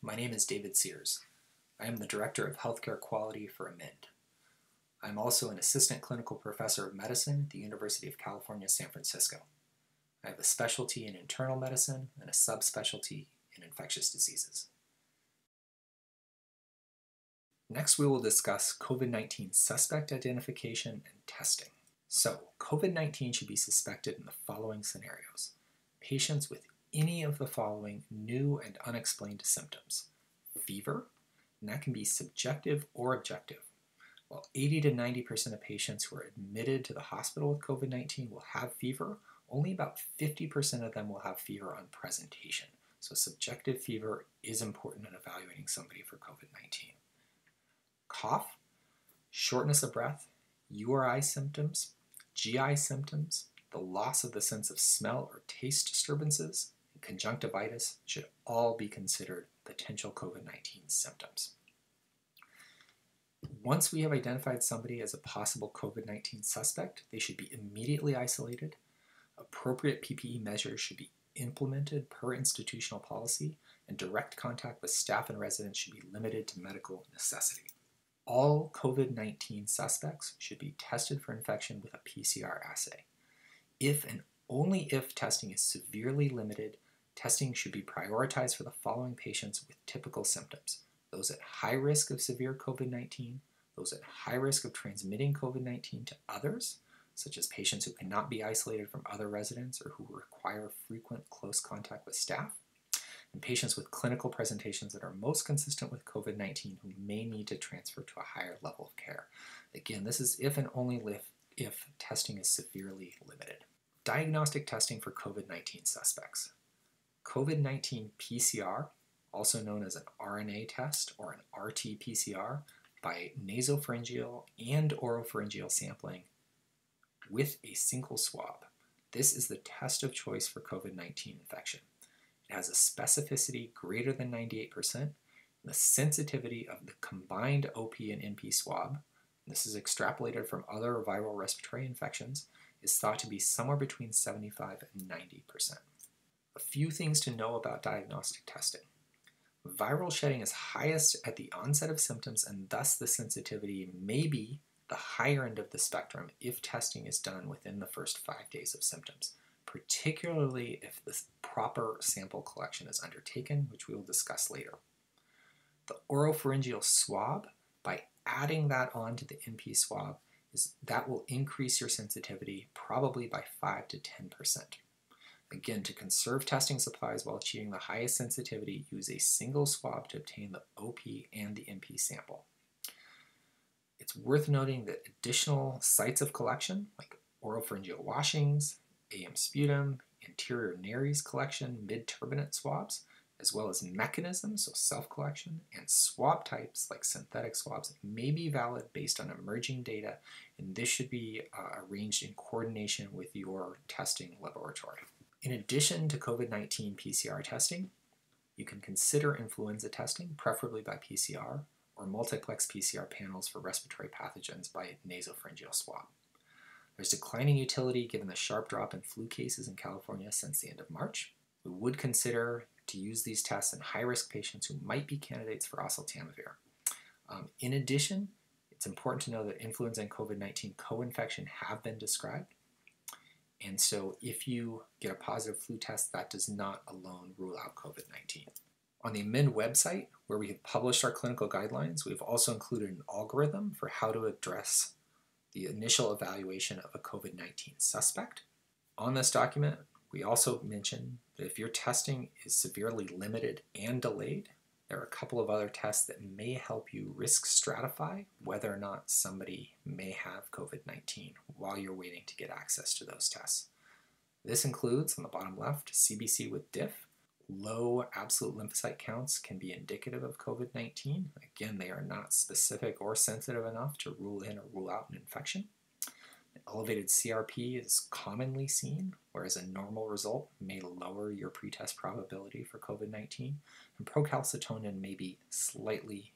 My name is David Sears. I am the Director of Healthcare Quality for AMIND. I'm also an Assistant Clinical Professor of Medicine at the University of California, San Francisco. I have a specialty in internal medicine and a subspecialty in infectious diseases. Next, we will discuss COVID-19 suspect identification and testing. So, COVID-19 should be suspected in the following scenarios. Patients with any of the following new and unexplained symptoms. Fever, and that can be subjective or objective. While 80 to 90% of patients who are admitted to the hospital with COVID-19 will have fever, only about 50% of them will have fever on presentation. So subjective fever is important in evaluating somebody for COVID-19. Cough, shortness of breath, URI symptoms, GI symptoms, the loss of the sense of smell or taste disturbances, and conjunctivitis should all be considered potential COVID-19 symptoms. Once we have identified somebody as a possible COVID-19 suspect, they should be immediately isolated. Appropriate PPE measures should be implemented per institutional policy, and direct contact with staff and residents should be limited to medical necessity. All COVID-19 suspects should be tested for infection with a PCR assay. If and only if testing is severely limited, testing should be prioritized for the following patients with typical symptoms: those at high risk of severe COVID-19, those at high risk of transmitting COVID-19 to others, such as patients who cannot be isolated from other residents or who require frequent close contact with staff, and patients with clinical presentations that are most consistent with COVID-19 who may need to transfer to a higher level of care. Again, this is if and only if testing is severely limited. Diagnostic testing for COVID-19 suspects. COVID-19 PCR, also known as an RNA test or an RT-PCR, by nasopharyngeal and oropharyngeal sampling with a single swab. This is the test of choice for COVID-19 infection. It has a specificity greater than 98%, and the sensitivity of the combined OP and NP swab, this is extrapolated from other viral respiratory infections, is thought to be somewhere between 75 and 90%. A few things to know about diagnostic testing. Viral shedding is highest at the onset of symptoms, and thus the sensitivity may be the higher end of the spectrum if testing is done within the first 5 days of symptoms, particularly if the proper sample collection is undertaken, which we will discuss later. The oropharyngeal swab, by adding that on to the NP swab, that will increase your sensitivity probably by 5 to 10%. Again, to conserve testing supplies while achieving the highest sensitivity, use a single swab to obtain the OP and the NP sample. It's worth noting that additional sites of collection, like oropharyngeal washings, AM sputum, anterior nares collection, mid-turbinate swabs, as well as mechanisms, so self-collection, and swab types like synthetic swabs may be valid based on emerging data, and this should be arranged in coordination with your testing laboratory. In addition to COVID-19 PCR testing, you can consider influenza testing, preferably by PCR, or multiplex PCR panels for respiratory pathogens by nasopharyngeal swab. There's declining utility given the sharp drop in flu cases in California since the end of March. We would consider to use these tests in high-risk patients who might be candidates for oseltamivir. In addition, it's important to know that influenza and COVID-19 co-infection have been described. And so if you get a positive flu test, that does not alone rule out COVID-19. On the AMIND website, where we have published our clinical guidelines, we've also included an algorithm for how to address the initial evaluation of a COVID-19 suspect. On this document, we also mention that if your testing is severely limited and delayed, there are a couple of other tests that may help you risk stratify whether or not somebody may have COVID-19 while you're waiting to get access to those tests. This includes, on the bottom left, CBC with DIF. Low absolute lymphocyte counts can be indicative of COVID-19. Again, they are not specific or sensitive enough to rule in or rule out an infection. An elevated CRP is commonly seen, whereas a normal result may lower your pretest probability for COVID-19. And procalcitonin may be slightly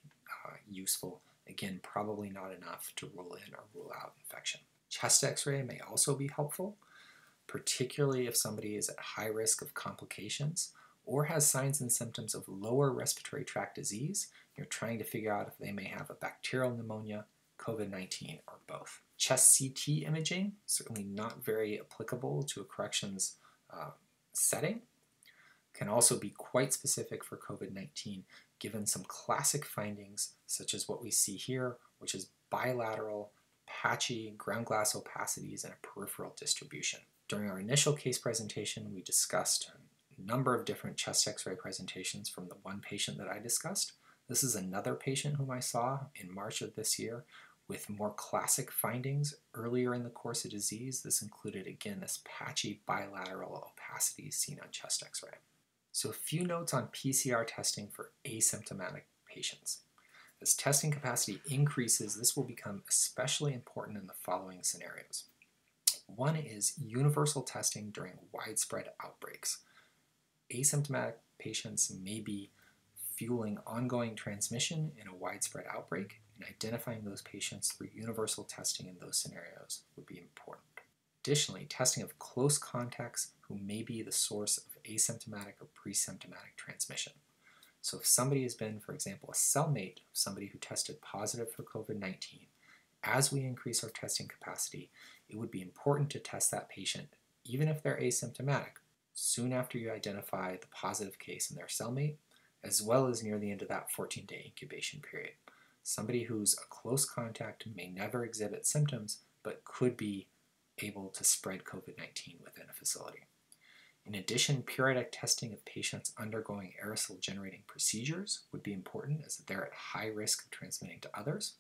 useful, again, probably not enough to rule in or rule out infection. Chest x-ray may also be helpful, particularly if somebody is at high risk of complications or has signs and symptoms of lower respiratory tract disease. You're trying to figure out if they may have a bacterial pneumonia, COVID-19, or both. Chest CT imaging, certainly not very applicable to a corrections setting, can also be quite specific for COVID-19, given some classic findings such as what we see here, which is bilateral, patchy ground glass opacities and a peripheral distribution. During our initial case presentation, we discussed a number of different chest x-ray presentations from the one patient that I discussed. This is another patient whom I saw in March of this year with more classic findings earlier in the course of disease. This included, again, this patchy bilateral opacity seen on chest x-ray. So a few notes on PCR testing for asymptomatic patients. As testing capacity increases, this will become especially important in the following scenarios. One is universal testing during widespread outbreaks. Asymptomatic patients may be fueling ongoing transmission in a widespread outbreak, and identifying those patients through universal testing in those scenarios would be important. Additionally, testing of close contacts who may be the source of asymptomatic or pre-symptomatic transmission. So if somebody has been, for example, a cellmate of somebody who tested positive for COVID-19, as we increase our testing capacity, it would be important to test that patient, even if they're asymptomatic, soon after you identify the positive case in their cellmate, as well as near the end of that 14-day incubation period. Somebody who's a close contact may never exhibit symptoms, but could be able to spread COVID-19 within a facility. In addition, periodic testing of patients undergoing aerosol-generating procedures would be important, as they're at high risk of transmitting to others.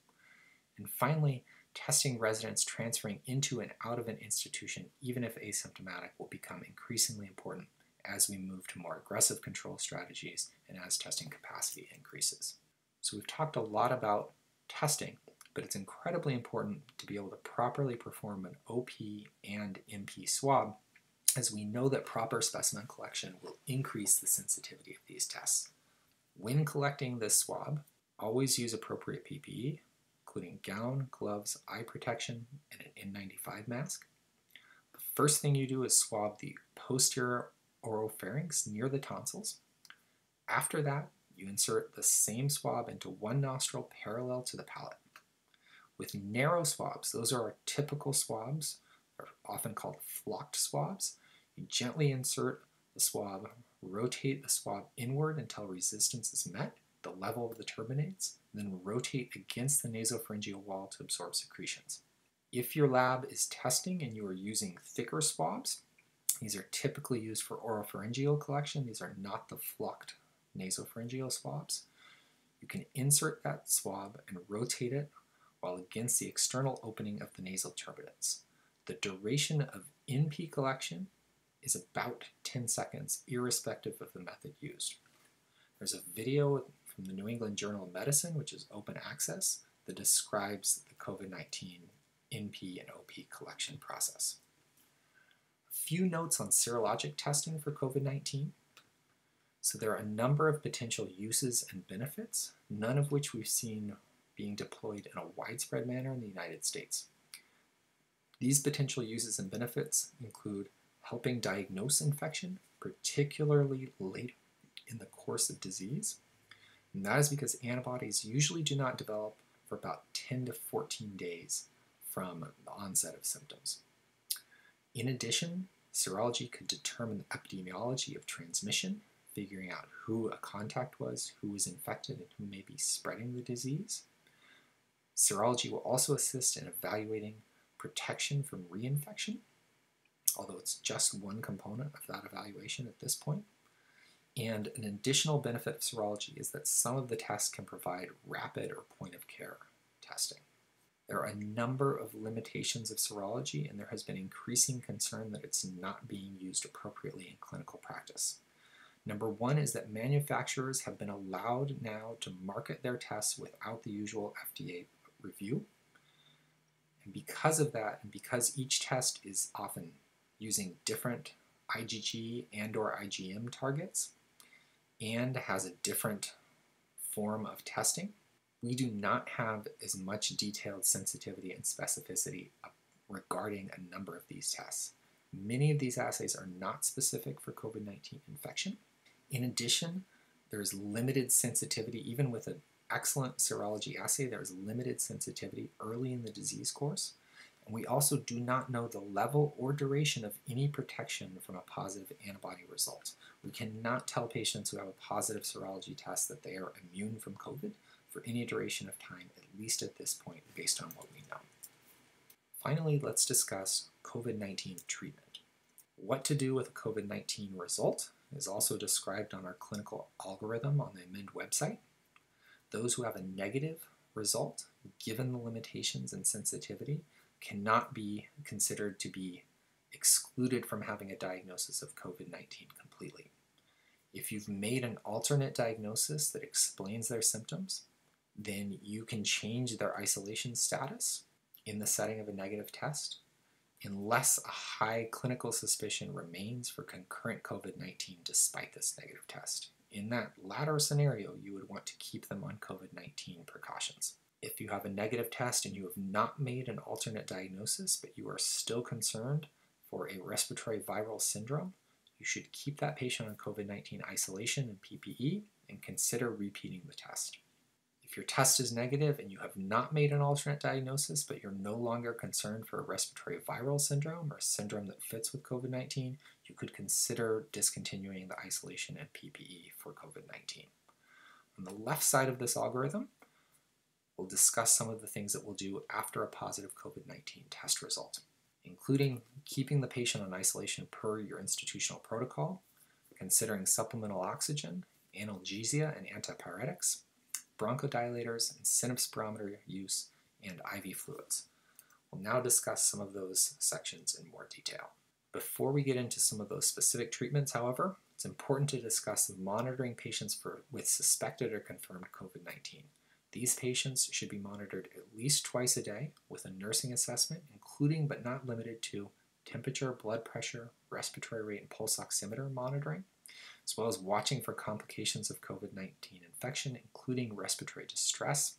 And finally, testing residents transferring into and out of an institution, even if asymptomatic, will become increasingly important as we move to more aggressive control strategies and as testing capacity increases. So we've talked a lot about testing, but it's incredibly important to be able to properly perform an OP and NP swab, as we know that proper specimen collection will increase the sensitivity of these tests. When collecting this swab, always use appropriate PPE, including gown, gloves, eye protection, and an N95 mask. The first thing you do is swab the posterior oropharynx near the tonsils. After that, you insert the same swab into one nostril parallel to the palate. With narrow swabs, those are our typical swabs, are often called flocked swabs. You gently insert the swab, rotate the swab inward until resistance is met, the level of the turbinates, then rotate against the nasopharyngeal wall to absorb secretions. If your lab is testing and you are using thicker swabs, these are typically used for oropharyngeal collection. These are not the flocked nasopharyngeal swabs. You can insert that swab and rotate it while against the external opening of the nasal turbinates. The duration of NP collection is about 10 seconds, irrespective of the method used. There's a video from the New England Journal of Medicine, which is open access, that describes the COVID-19 NP and OP collection process. A few notes on serologic testing for COVID-19. So there are a number of potential uses and benefits, none of which we've seen being deployed in a widespread manner in the United States. These potential uses and benefits include helping diagnose infection, particularly late in the course of disease. And that is because antibodies usually do not develop for about 10 to 14 days from the onset of symptoms. In addition, serology could determine the epidemiology of transmission, figuring out who a contact was, who was infected, and who may be spreading the disease. Serology will also assist in evaluating protection from reinfection, although it's just one component of that evaluation at this point. And an additional benefit of serology is that some of the tests can provide rapid or point-of-care testing. There are a number of limitations of serology, and there has been increasing concern that it's not being used appropriately in clinical practice. Number one is that manufacturers have been allowed now to market their tests without the usual FDA review. And because of that, and because each test is often using different IgG and/or IgM targets and has a different form of testing, we do not have as much detailed sensitivity and specificity regarding a number of these tests. Many of these assays are not specific for COVID-19 infection, In addition, there's limited sensitivity, even with an excellent serology assay, there's limited sensitivity early in the disease course. And we also do not know the level or duration of any protection from a positive antibody result. We cannot tell patients who have a positive serology test that they are immune from COVID for any duration of time, at least at this point, based on what we know. Finally, let's discuss COVID-19 treatment. What to do with a COVID-19 result is also described on our clinical algorithm on the AMEND website. Those who have a negative result, given the limitations and sensitivity, cannot be considered to be excluded from having a diagnosis of COVID-19 completely. If you've made an alternate diagnosis that explains their symptoms, then you can change their isolation status in the setting of a negative test unless a high clinical suspicion remains for concurrent COVID-19 despite this negative test. In that latter scenario, you would want to keep them on COVID-19 precautions. If you have a negative test and you have not made an alternate diagnosis, but you are still concerned for a respiratory viral syndrome, you should keep that patient on COVID-19 isolation and PPE and consider repeating the test. If your test is negative and you have not made an alternate diagnosis, but you're no longer concerned for a respiratory viral syndrome or a syndrome that fits with COVID-19, you could consider discontinuing the isolation and PPE for COVID-19. On the left side of this algorithm, we'll discuss some of the things that we'll do after a positive COVID-19 test result, including keeping the patient on isolation per your institutional protocol, considering supplemental oxygen, analgesia, and antipyretics, bronchodilators, and spirometer use, and IV fluids. We'll now discuss some of those sections in more detail. Before we get into some of those specific treatments, however, it's important to discuss monitoring patients with suspected or confirmed COVID-19. These patients should be monitored at least twice a day with a nursing assessment, including but not limited to temperature, blood pressure, respiratory rate, and pulse oximeter monitoring, as well as watching for complications of COVID-19 infection, including respiratory distress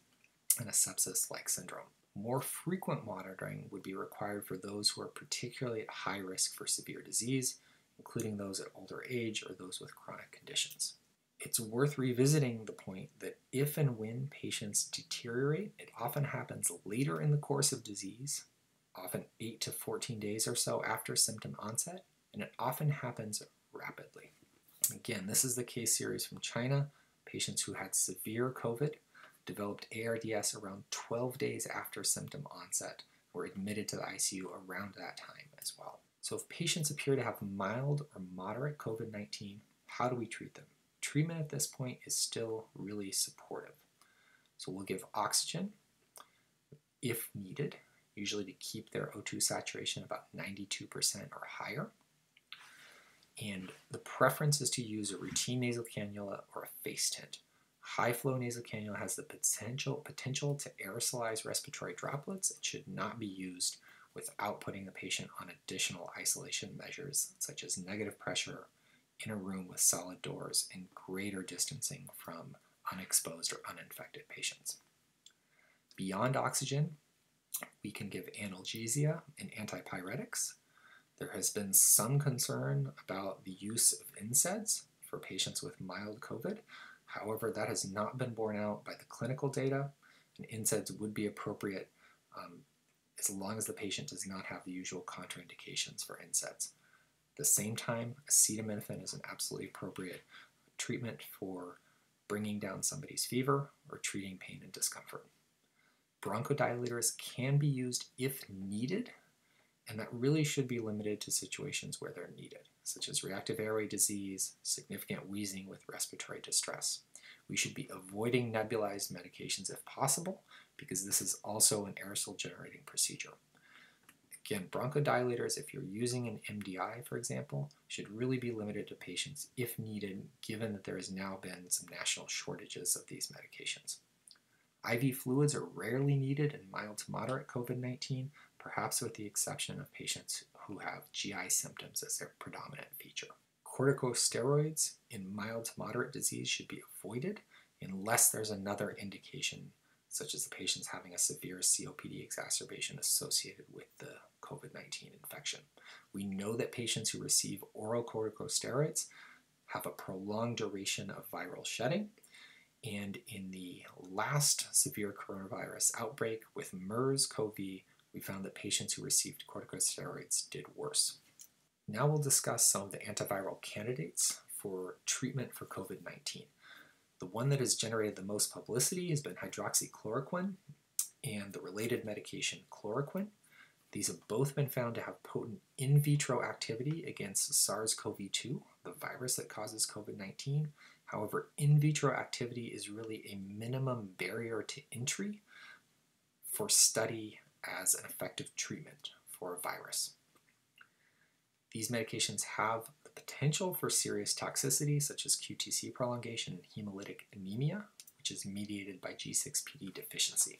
and a sepsis-like syndrome. More frequent monitoring would be required for those who are particularly at high risk for severe disease, including those at older age or those with chronic conditions. It's worth revisiting the point that if and when patients deteriorate, it often happens later in the course of disease, often 8 to 14 days or so after symptom onset, and it often happens rapidly. Again, this is the case series from China. Patients who had severe COVID developed ARDS around 12 days after symptom onset, were admitted to the ICU around that time as well. So if patients appear to have mild or moderate COVID-19, how do we treat them? Treatment at this point is still really supportive. So we'll give oxygen if needed, usually to keep their O2 saturation about 92% or higher. And the preference is to use a routine nasal cannula or a face tint. High flow nasal cannula has the potential to aerosolize respiratory droplets. It should not be used without putting the patient on additional isolation measures such as negative pressure in a room with solid doors and greater distancing from unexposed or uninfected patients. Beyond oxygen, we can give analgesia and antipyretics. There has been some concern about the use of NSAIDs for patients with mild COVID. However, that has not been borne out by the clinical data, and NSAIDs would be appropriate as long as the patient does not have the usual contraindications for NSAIDs. At the same time, acetaminophen is an absolutely appropriate treatment for bringing down somebody's fever or treating pain and discomfort. Bronchodilators can be used if needed, and that really should be limited to situations where they're needed, such as reactive airway disease, significant wheezing with respiratory distress. We should be avoiding nebulized medications if possible, because this is also an aerosol-generating procedure. Again, bronchodilators, if you're using an MDI, for example, should really be limited to patients if needed, given that there has now been some national shortages of these medications. IV fluids are rarely needed in mild to moderate COVID-19, perhaps with the exception of patients who have GI symptoms as their predominant feature. Corticosteroids in mild to moderate disease should be avoided unless there's another indication, such as the patient's having a severe COPD exacerbation associated with the COVID-19 infection. We know that patients who receive oral corticosteroids have a prolonged duration of viral shedding. And in the last severe coronavirus outbreak with MERS-CoV, we found that patients who received corticosteroids did worse. Now we'll discuss some of the antiviral candidates for treatment for COVID-19. The one that has generated the most publicity has been hydroxychloroquine and the related medication chloroquine. These have both been found to have potent in vitro activity against SARS-CoV-2, the virus that causes COVID-19. However, in vitro activity is really a minimum barrier to entry for study as an effective treatment for a virus. These medications have the potential for serious toxicity, such as QTc prolongation and hemolytic anemia, which is mediated by G6PD deficiency.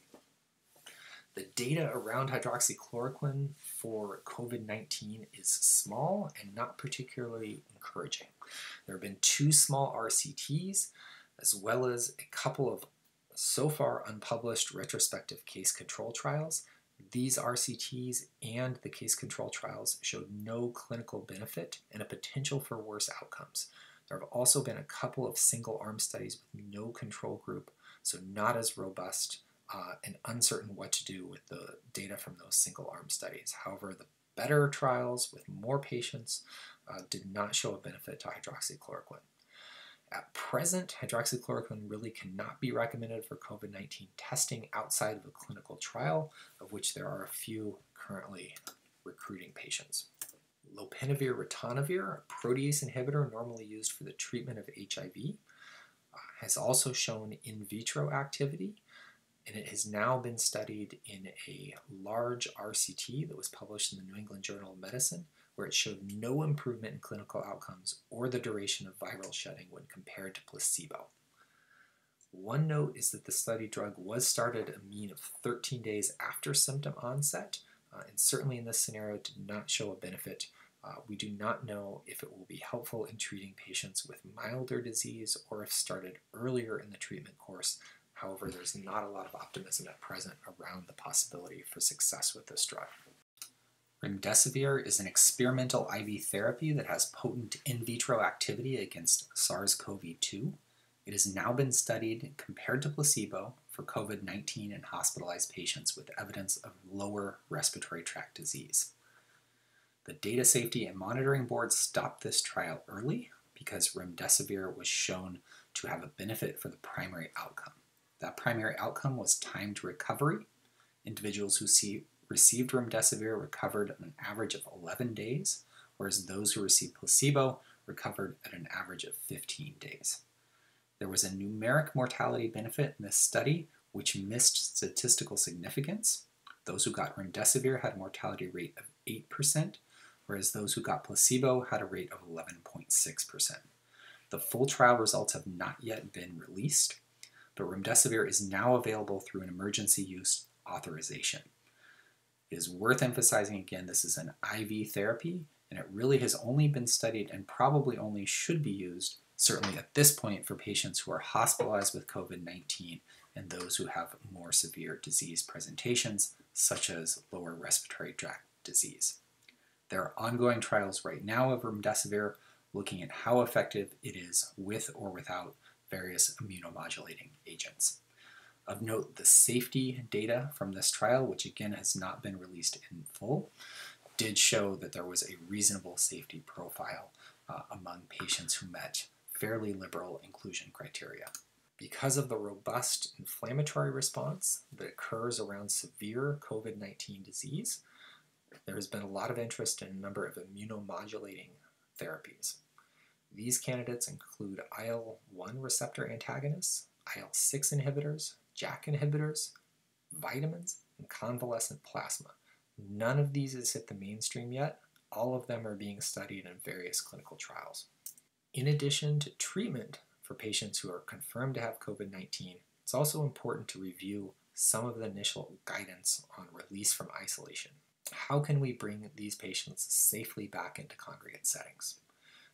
The data around hydroxychloroquine for COVID-19 is small and not particularly encouraging. There have been 2 small RCTs, as well as a couple of so far unpublished retrospective case control trials. These RCTs and the case control trials showed no clinical benefit and a potential for worse outcomes. There have also been a couple of single-arm studies with no control group, so not as robust and uncertain what to do with the data from those single-arm studies. However, the better trials with more patients did not show a benefit to hydroxychloroquine. At present, hydroxychloroquine really cannot be recommended for COVID-19 testing outside of a clinical trial, of which there are a few currently recruiting patients. Lopinavir ritonavir, a protease inhibitor normally used for the treatment of HIV, has also shown in vitro activity, and it has now been studied in a large RCT that was published in the New England Journal of Medicine, where it showed no improvement in clinical outcomes or the duration of viral shedding when compared to placebo. One note is that the study drug was started a mean of 13 days after symptom onset, and certainly in this scenario did not show a benefit. We do not know if it will be helpful in treating patients with milder disease or if started earlier in the treatment course. However, there's not a lot of optimism at present around the possibility for success with this drug. Remdesivir is an experimental IV therapy that has potent in vitro activity against SARS-CoV-2. It has now been studied compared to placebo for COVID-19 in hospitalized patients with evidence of lower respiratory tract disease. The Data Safety and Monitoring Board stopped this trial early because remdesivir was shown to have a benefit for the primary outcome. That primary outcome was time to recovery. Individuals who received remdesivir recovered at an average of 11 days, whereas those who received placebo recovered at an average of 15 days. There was a numeric mortality benefit in this study, which missed statistical significance. Those who got remdesivir had a mortality rate of 8%, whereas those who got placebo had a rate of 11.6%. The full trial results have not yet been released, but remdesivir is now available through an emergency use authorization. It is worth emphasizing again, this is an IV therapy, and it really has only been studied and probably only should be used, certainly at this point, for patients who are hospitalized with COVID-19 and those who have more severe disease presentations, such as lower respiratory tract disease. There are ongoing trials right now of remdesivir looking at how effective it is with or without various immunomodulating agents. Of note, the safety data from this trial, which again has not been released in full, did show that there was a reasonable safety profile among patients who met fairly liberal inclusion criteria. Because of the robust inflammatory response that occurs around severe COVID-19 disease, there has been a lot of interest in a number of immunomodulating therapies. These candidates include IL-1 receptor antagonists, IL-6 inhibitors, JAK inhibitors, vitamins, and convalescent plasma. None of these has hit the mainstream yet. All of them are being studied in various clinical trials. In addition to treatment for patients who are confirmed to have COVID-19, it's also important to review some of the initial guidance on release from isolation. How can we bring these patients safely back into congregate settings?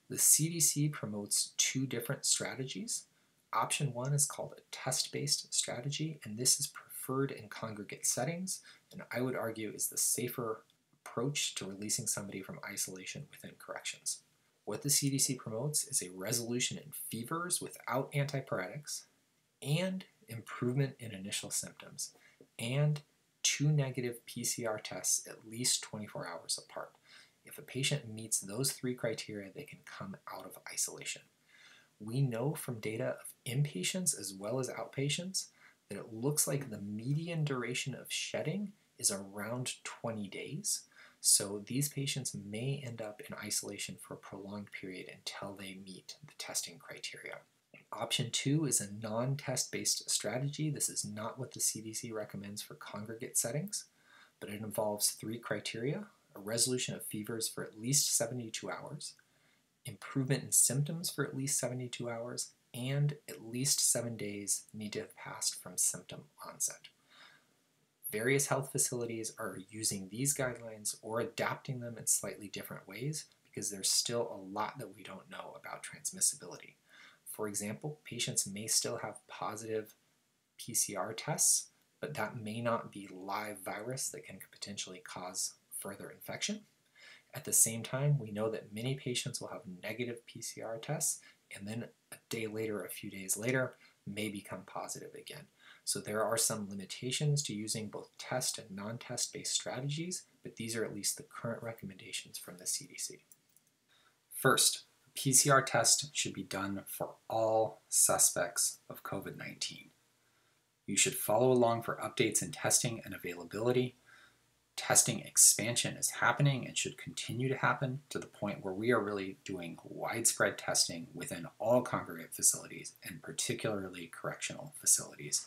The CDC promotes 2 different strategies. Option 1 is called a test-based strategy, and this is preferred in congregate settings, and I would argue is the safer approach to releasing somebody from isolation within corrections. What the CDC promotes is a resolution in fevers without antipyretics, and improvement in initial symptoms, and 2 negative PCR tests at least 24 hours apart. If a patient meets those 3 criteria, they can come out of isolation. We know from data of inpatients as well as outpatients that it looks like the median duration of shedding is around 20 days. So these patients may end up in isolation for a prolonged period until they meet the testing criteria. Option 2 is a non-test based strategy. This is not what the CDC recommends for congregate settings, but it involves 3 criteria: a resolution of fevers for at least 72 hours, improvement in symptoms for at least 72 hours, and at least 7 days need to have passed from symptom onset. Various health facilities are using these guidelines or adapting them in slightly different ways because there's still a lot that we don't know about transmissibility. For example, patients may still have positive PCR tests, but that may not be live virus that can potentially cause further infection. At the same time, we know that many patients will have negative PCR tests and then a day later, a few days later, may become positive again. So there are some limitations to using both test and non-test based strategies, but these are at least the current recommendations from the CDC. First, a PCR test should be done for all suspects of COVID-19. You should follow along for updates in testing and availability. Testing expansion is happening and should continue to happen to the point where we are really doing widespread testing within all congregate facilities and particularly correctional facilities,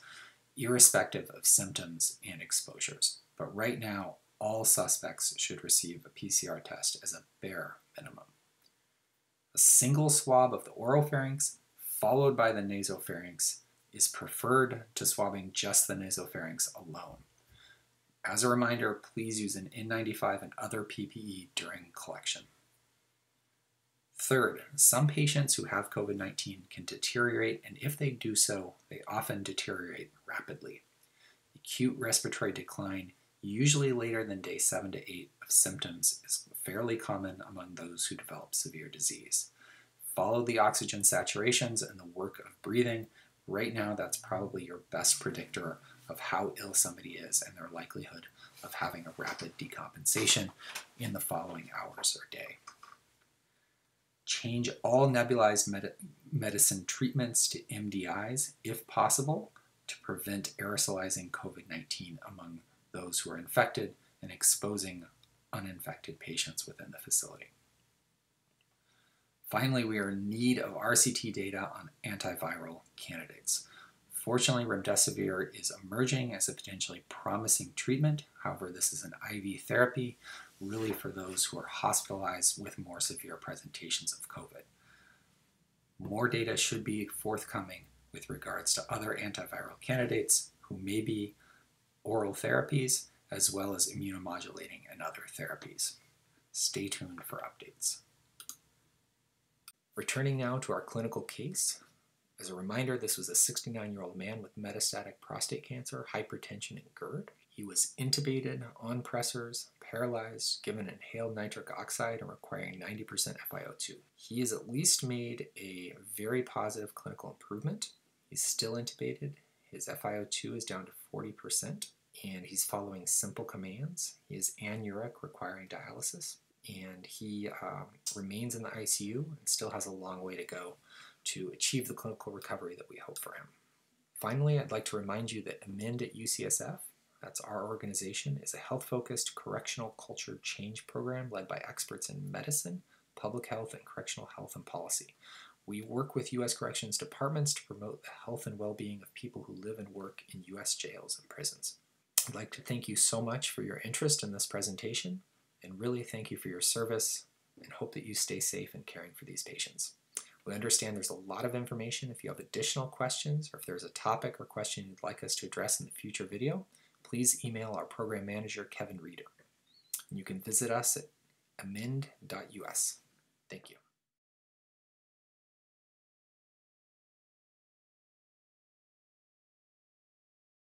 irrespective of symptoms and exposures. But right now, all suspects should receive a PCR test as a bare minimum. A single swab of the oropharynx followed by the nasopharynx is preferred to swabbing just the nasopharynx alone. As a reminder, please use an N95 and other PPE during collection. Third, some patients who have COVID-19 can deteriorate, and if they do so, they often deteriorate rapidly. Acute respiratory decline, usually later than day 7 to 8 of symptoms, is fairly common among those who develop severe disease. Follow the oxygen saturations and the work of breathing. Right now, that's probably your best predictor of how ill somebody is and their likelihood of having a rapid decompensation in the following hours or day. Change all nebulized medicine treatments to MDIs if possible to prevent aerosolizing COVID-19 among those who are infected and exposing uninfected patients within the facility. Finally, we are in need of RCT data on antiviral candidates. Fortunately, remdesivir is emerging as a potentially promising treatment. However, this is an IV therapy, really for those who are hospitalized with more severe presentations of COVID. More data should be forthcoming with regards to other antiviral candidates who may be oral therapies, as well as immunomodulating and other therapies. Stay tuned for updates. Returning now to our clinical case. As a reminder, this was a 69-year-old man with metastatic prostate cancer, hypertension, and GERD. He was intubated, on pressors, paralyzed, given inhaled nitric oxide, and requiring 90% FiO2. He has at least made a very positive clinical improvement. He's still intubated. His FiO2 is down to 40%, and he's following simple commands. He is anuric, requiring dialysis, and he remains in the ICU and still has a long way to go to achieve the clinical recovery that we hope for him. Finally, I'd like to remind you that AMEND at UCSF, that's our organization, is a health-focused correctional culture change program led by experts in medicine, public health, and correctional health and policy. We work with U.S. corrections departments to promote the health and well-being of people who live and work in U.S. jails and prisons. I'd like to thank you so much for your interest in this presentation, and really thank you for your service, and hope that you stay safe in caring for these patients. We understand there's a lot of information. If you have additional questions, or if there's a topic or question you'd like us to address in the future video, please email our program manager, Kevin Reeder. And you can visit us at amend.us. Thank you.